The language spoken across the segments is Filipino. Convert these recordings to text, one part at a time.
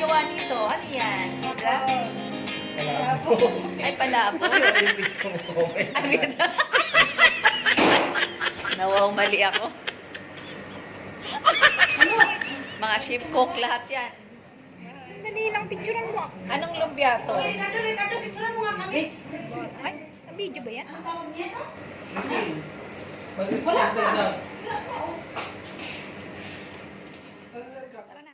gawa nito? Ano yan? Pizza? Ay, palabo. Ay, ganda. Nawaw, mali ako. Ano? Mga chef cook, lahat yan. Sandali lang, picturean mo. Anong lumpia to? Ricardo, picturean mo nga kami. Ay, video ba yan? Wala pa. Tara na.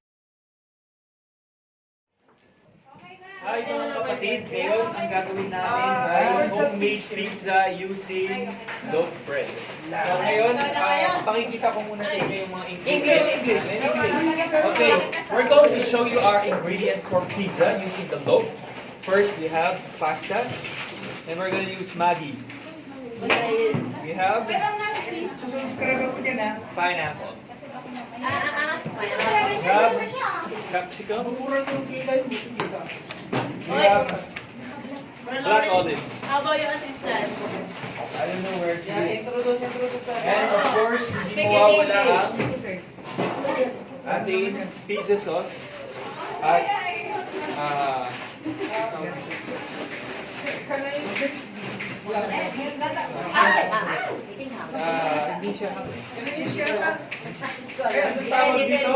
Hi mga kapatid, ngayon ang gagawin natin ay homemade pizza using loaf bread. So ngayon, pakikita ko muna sa inyo yung mga ingredients. Okay, we're going to show you our ingredients for pizza using the loaf. First, we have pasta, and we're going to use Maggi. We have pineapple. We have capsicum. We have black olive. How about your assistant? I don't know where it is. And of course, hindi mawawala ang ating pizza sauce at hindi siya ano tawag dito?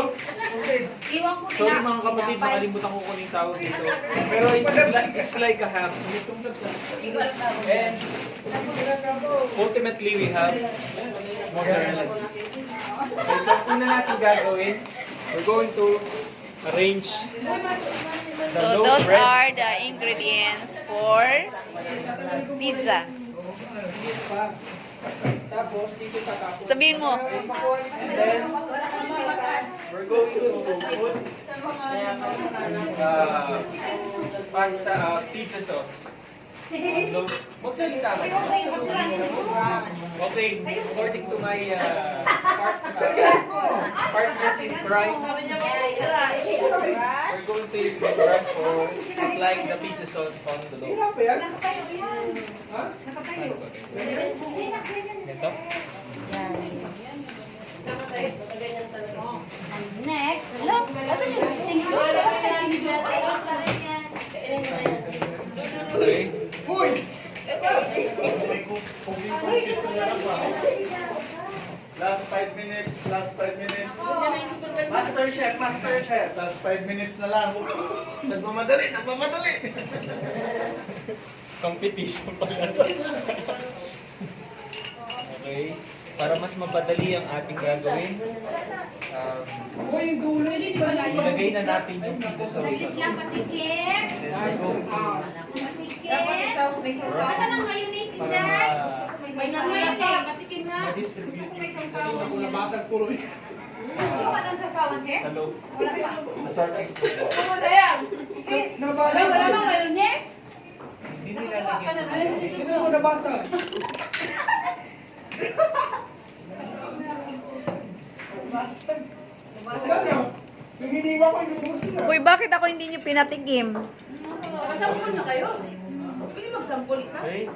Iwan ko Sorry mga kapatid, nakalimutan ko kung yung tawag dito. Pero it's like a ham. And ultimately, we have mozzarella cheese. Okay, so ang una natin gagawin, we're going to arrange the So, loaf those bread. are the ingredients for pizza. Sabihin mo. And then, we're going to put pizza sauce. Magsalita ka. Okay, according to my partners in crime, we're going to use this brush for applying the pizza sauce on the loaf. Ganito? Next, look. Asan yung tingin mo? Okay. Last 5 minutes, last 5 minutes. Master chef, master chef. Last 5 minutes na lang. Nagmamadali, nagmamadali. Competition pala to. Okay. Para mas mapadali ang ating gagawin, ilagay na natin yung pizza sauce sa loob. Patikim. Then we're going to Asan ang mayonnaise para dyan? May mayonnaise. Patikim na. ma-distribute yung pizza sauce Basag tuloy. sa loob. Masarap is to. Wala bang mayonnaise? Hindi nilalagyan ko. Hindi mo nabasag. Yung hiniwa ko, hindi mo sila. Uy, bakit ako hindi nyo pinatikim? Masampol na kayo. Pwede magsampol isa? Okay?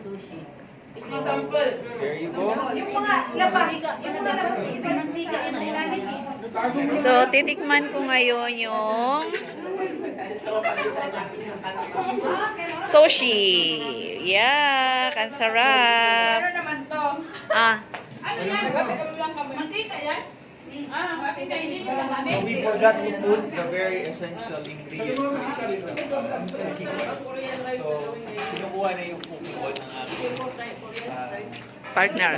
Isampol. There you go. Yung mga labas. Yung mga labas. Mantika yun ang ilalim eh. So, titikman ko ngayon yung sushi. Yeah, ang sarap. Ano naman to? Ah, Ano yan? Tagal lang kami. Mantika yan? Mantika hindi nyo lang kami. So we forgot to put the very essential ingredient, which is the cooking oil. So, kinukuha na yung cooking oil ng aking partner.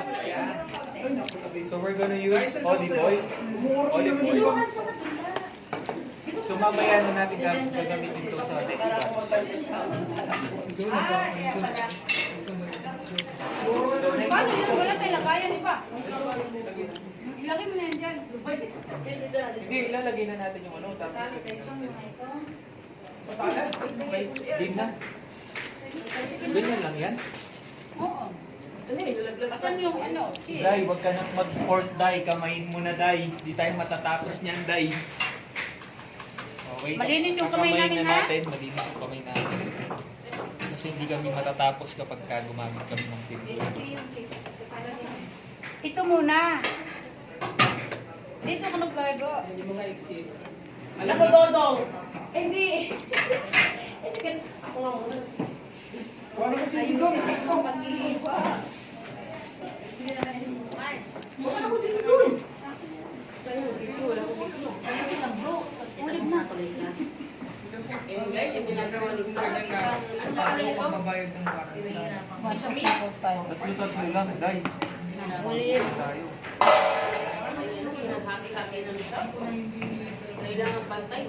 So we're gonna use olive oil. Olive oil. So mamaya na natin gagamitin ito sa next batch. So next Paano yun? Wala tayo lagayan, iba. Ilagay mo na yan dyan. Hindi, ilalagay na natin yung ano. Tapos okay, dim na. Ganyan lang yan. Oo. Asan yung ano? Cheese? Day, wag ka nang mag-port, Day. Kamayin mo na, Day. Di tayo matatapos niyan, Day. Okay, Malinis yung kamay kakamayin namin, na ha? natin. Malinis yung kamay natin. Kasi hindi kami matatapos kapag gumamit kami ng tinidor. Ito muna. Dito ka naglago. Hindi mo nga exist. Alam mo, Dodong. Hindi. Ako nga muna. Paano ko sinigong? Pag-iiwa. Paano ko sinigong? Wala ko dito. Ano lang bro? Ulit na. Ayun guys, yung ginagawa ni Sir. Ano ba kayo ito? Magbabayad ng parang. Tatlo lang, Day. Ulit. Tayo. Ayun, hati-hati na siya. Kailangan pantay.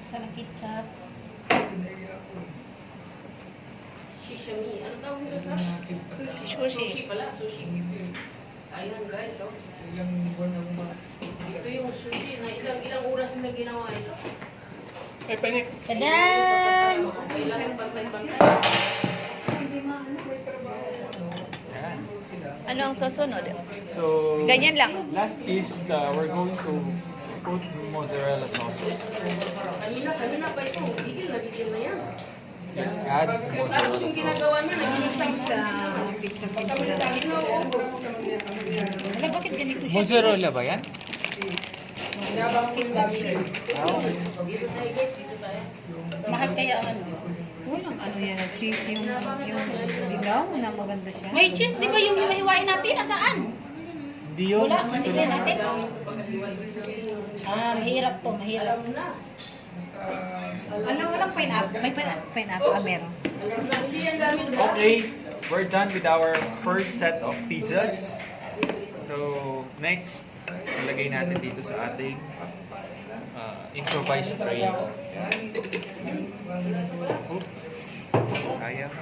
Sa ketchup. Shishami. Ano tawag nila sa? Sushi. Sushi pala. Sushi. Ayun guys, oh. Ito yung sushi na ilang oras na ginawa ito. Ay, panik. Tadan! Kailangan pantay-pantay. Yan. Ano ang susunod? So, Ganyan lang. last is we're going to put mozzarella sauce. Kanina pa ito. Gigil na yan. Let's add Tapos mozzarella yung sauce. ginagawa niya, naging pizza. Ano, bakit ganito siya? Mozzarella ba yan? Dito tayo guys, dito tayo. Mahal kaya ang ano? Walang ano yan, cheese yung dilaw na maganda siya. May cheese, di ba yung hiwa-hiwain natin? Nasaan? Hindi yun. Wala, Ito hindi lang. natin. Ah, mahirap to, mahirap. Alam na. Ano, walang pineapple. May pineapple, meron. Alam na, hindi yan gamit na. Okay, we're done with our first set of pizzas. So, next, ilagay natin dito sa ating improvised tray. Oop, sayang.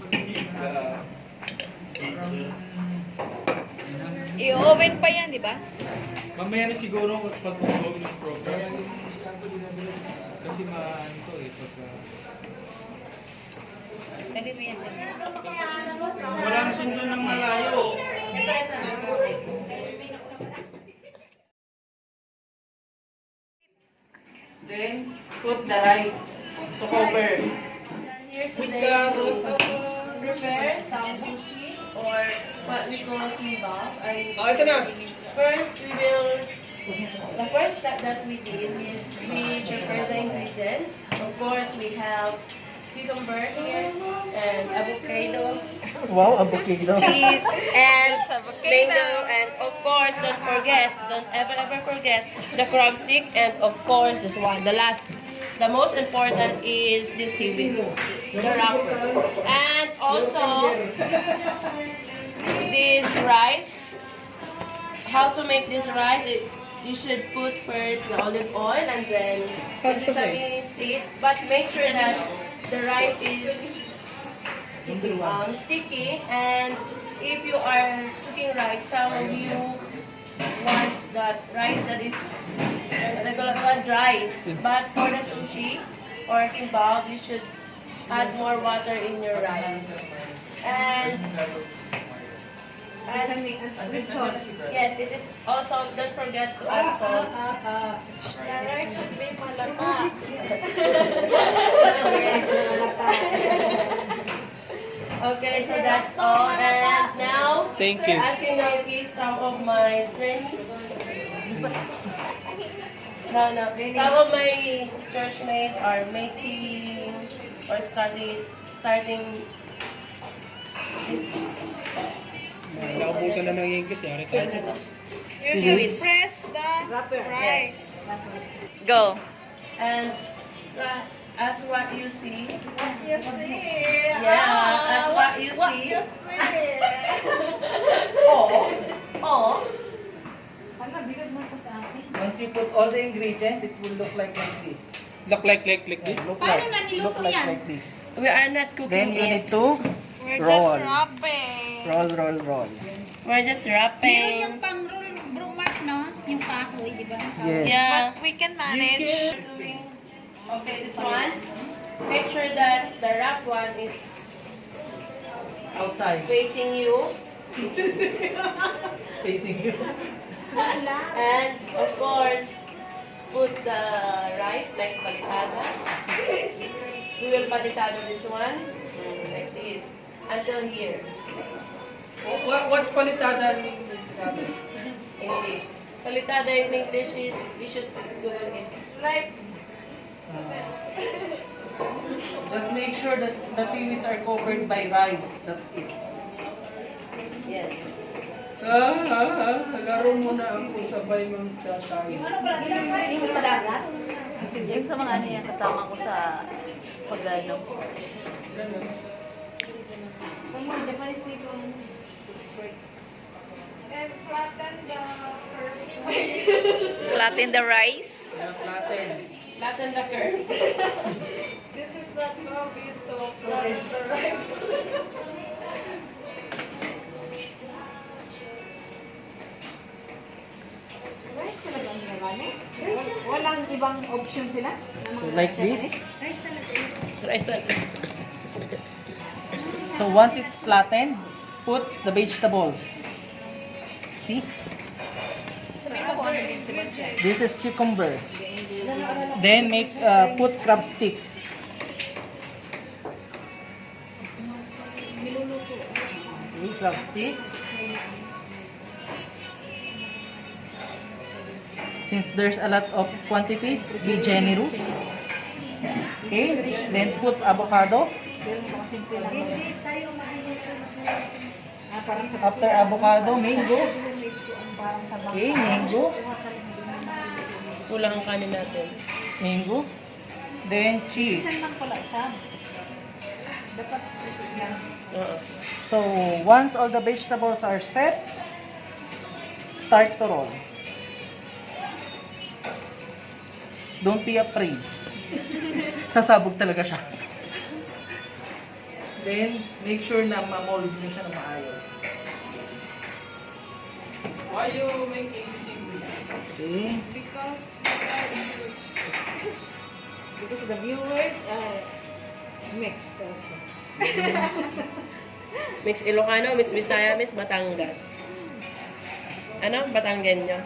Pizza. I-oven pa yan, di ba? Mamaya na siguro pag mag-open ng program. Kasi maano to eh, pagka... Dali mo yan. Walang sundo ng malayo. Then, put the rice to cover. Here With today, carrots na prepare some sushi or what we call kimbap. Oh, ito na. First, the first step that we did is we prepare the ingredients. Of course, we have cucumber here and avocado, Wow, avocado. cheese, and mango, and of course, don't ever forget the crab stick, and of course, this one, the most important is the seaweed, the wrapper, and also this rice. How to make this rice? You should put first the olive oil and then the sesame seed, but make sure that the rice is sticky, and if you are cooking rice, some of you want that rice that is dry, but for the sushi or kimbap, you should add more water in your rice. And yes, it is also, don't forget to add salt. Okay, so that's all. And now, Thank you. as you notice, some of my friends, some of my church mates are making or starting this. Naubusan na ng English, yari tayo. You should press the rice. Go. And as what you see, Yes, as what you see, oh, Once you put all the ingredients, it will look like this. Look like this? Look Paano like, na niluto look like, yan? like this. we are not Then cooking you need it. to We're roll. just wrapping. Roll. We're just Meron wrapping. yung pang bro mark, no? Yung kahoy, di ba? Yes. Yeah. But we can manage. Doing okay. This one. Make sure that the wrap one is Outside, facing you, facing you. and of course, put the rice like palitada. We will palitado this one like this until here. What's palitada ni English. Palitada in English is, you should Google it. Just make sure the seaweeds are covered by rice. That's it. Yes. Laro muna ako sabay mag-start tayo. Yung sa dagat? Yung sa mga ano yan, kasama ko sa pag-ano. Flatten the rice. Flatten. Flatten the curve. This is not COVID, so that's the right. Rice talaga ang ginagamit? Walang ibang option sila? So like this. Rice. So once it's flattened, put the vegetables. See? Sabihin mo kung ano vegetables yan. This is cucumber. Then put crab sticks. See, crab sticks. Since there's a lot of quantities, be generous. Okay, then put avocado. After avocado, mango. Okay, mango. Kulang ang kanin natin. Mango. Then cheese. So once all the vegetables are set, start to roll. Don't be afraid. Sasabog talaga siya. Then, make sure na ma-mold niyo siya na maayos. Why you making this English? Okay. Because the viewers are mixed also. Mix Ilocano, mix Bisaya, mix Batangas. Ano? Batanggenyo.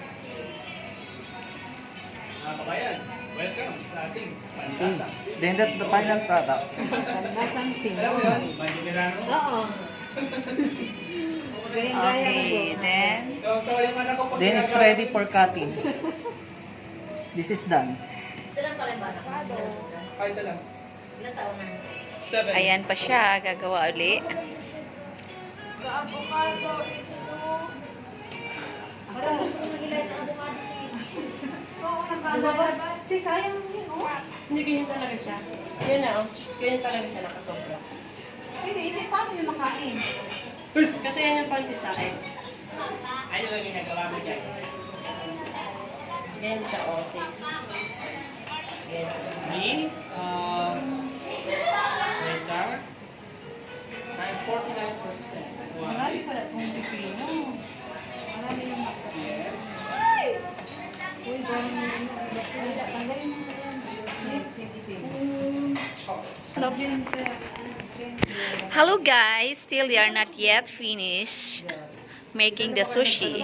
Kabayan, welcome sa ating panlasa. Then that's the final product. Lasang Alam mo yun, Mandimirano. Oo. Okay, then So, yung anak ko pag Then it's ready for cutting. This is done. Kaisa lang. 7. ayan pa siya, gagawa uli. The avocado is Hindi ganyan talaga siya. Yan na, oh. Ganyan talaga siya nakasobra. Hindi, paano yung makain? Kasi yan yung panty sa akin. Ano lang yung nagawa mo dyan? Ganyan siya, oh. Sis. Ganyan siya. Me, later, I'm 49%. Marami pala itong pipino. Marami yung yes. Uy, gawin mo yun. Tanggalin mo na yan. Hello guys, still we are not yet finished making the sushi.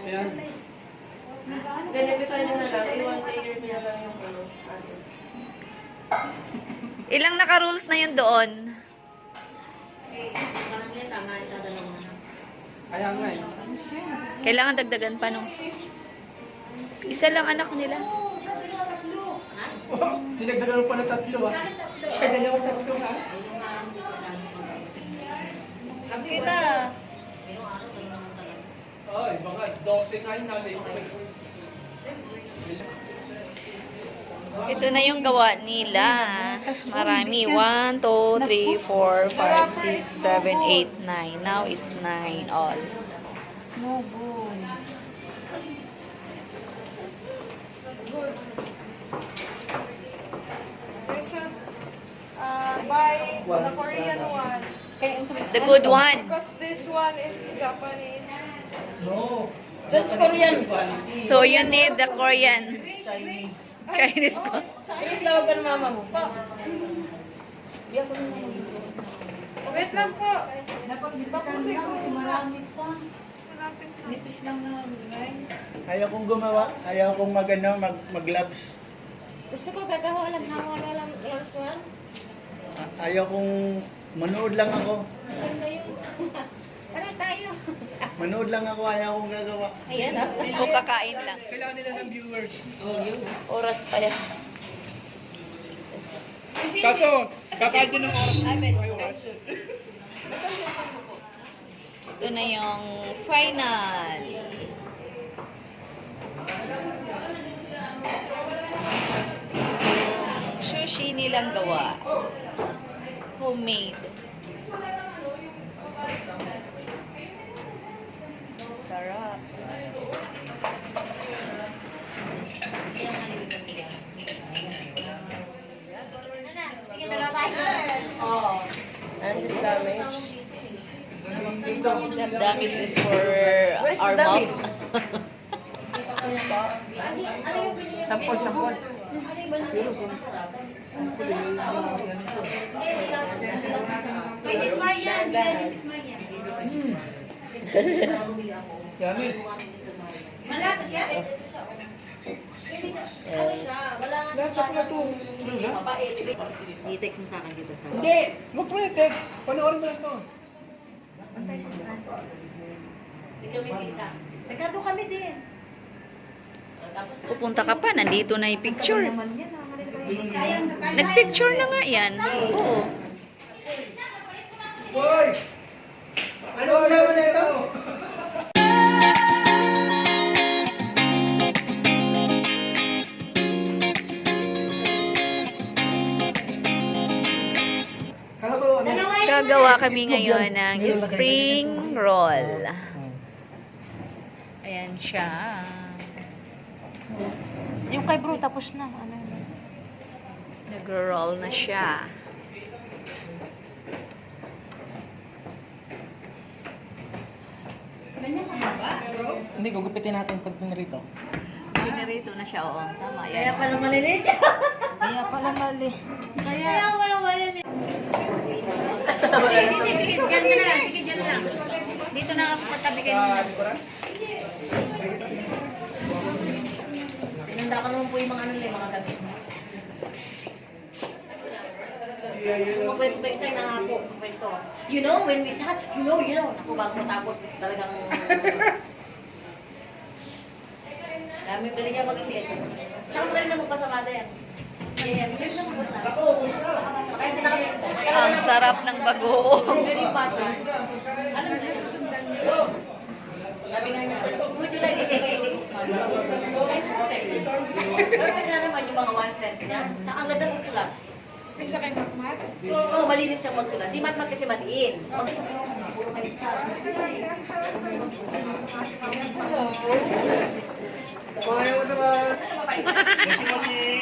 Yan. Ganyan bisa nyo na lang. I-one layer nyo na lang yung ano. Ilang naka-rules na yun doon? Kaya nga eh. Kailangan dagdagan pa nung isa lang anak nila. Dinagdagan pa ng 3 ah. Siya dalawa 3 ha. Kita. Ay, mga 12 nga yun natin. Ito na yung gawa nila. Marami. 1, 2, 3, 4, 5, 6, 7, 8, 9. Now it's 9 all. No good. Buy the Korean one. The good one. Because this one is Japanese. No. That's Korean. So you need the Korean. Chinese ko. Chris, tawag ka ng mama mo. Wait lang po. Dapat di pa kasi marami pa. Wala Nipis lang na rice. Ayaw kong gumawa. Ayaw kong mag-gloves. Gusto ko gagawa lang lang gloves ko yan. Ayaw kong manood lang ako. Ganda yun. Para tayo. Manood lang ako. Ayaw kong gagawa. Ayan ah. O kakain lang. Kailangan nila ng viewers. Oras pa yan. Kaso, kakain din ng oras. Ito na yung final. Sushi nilang gawa. Homemade. Sarap. And this damage. That damage is for our mom. Sampol. Mrs. Marian. Mrs. Marian. Yummy. Malasa siya? Ano siya? Wala nga Laptop na to. I-text mo sa akin dito sa... Hindi! Huwag mo yung text. Panoorin mo na to. Nagkado kami din. Pupunta ka pa, nandito na yung picture. Naman yan, Nagpicture na nga yan. Oo. Boy! Ano naman na ito? Kala ko, ano? Gagawa kami ngayon ng spring roll. Ayan siya. Yung kay bro, tapos na. Ano? Nagro-roll na siya. Hindi, gugupitin natin pag pinarito. Pinarito na siya, oo. Tama, Kaya yan. pala maliliit. Kaya pala mali. Kaya pala maliliit. Sige, dyan ka na lang. Sige, dyan na lang. Dito na ako patabi kayo muna. Tinanda ko naman po yung mga ano nila, mga damit. Magkwento sa'yo na ako sa kwento. You know, when we sat, you know. Ako bago matapos, talagang... Dami galing niya mag-English. Saka magaling na magpasamada yan. Yeah, magaling na magbasa. Kahit na Ang sarap ng bagoong. Pero yung basa, alam na, susundan niyo. Sabi nga niya, would you like to say my notebooks, mami? Kahit perfect. Perfect na naman yung mga one stance niya. Saka ang ganda ng sulat. Isa kay Matmat? Oo, malinis siyang magsulat. Si Matmat kasi matiin. Kaya mo sa mga... Moshi-moshi!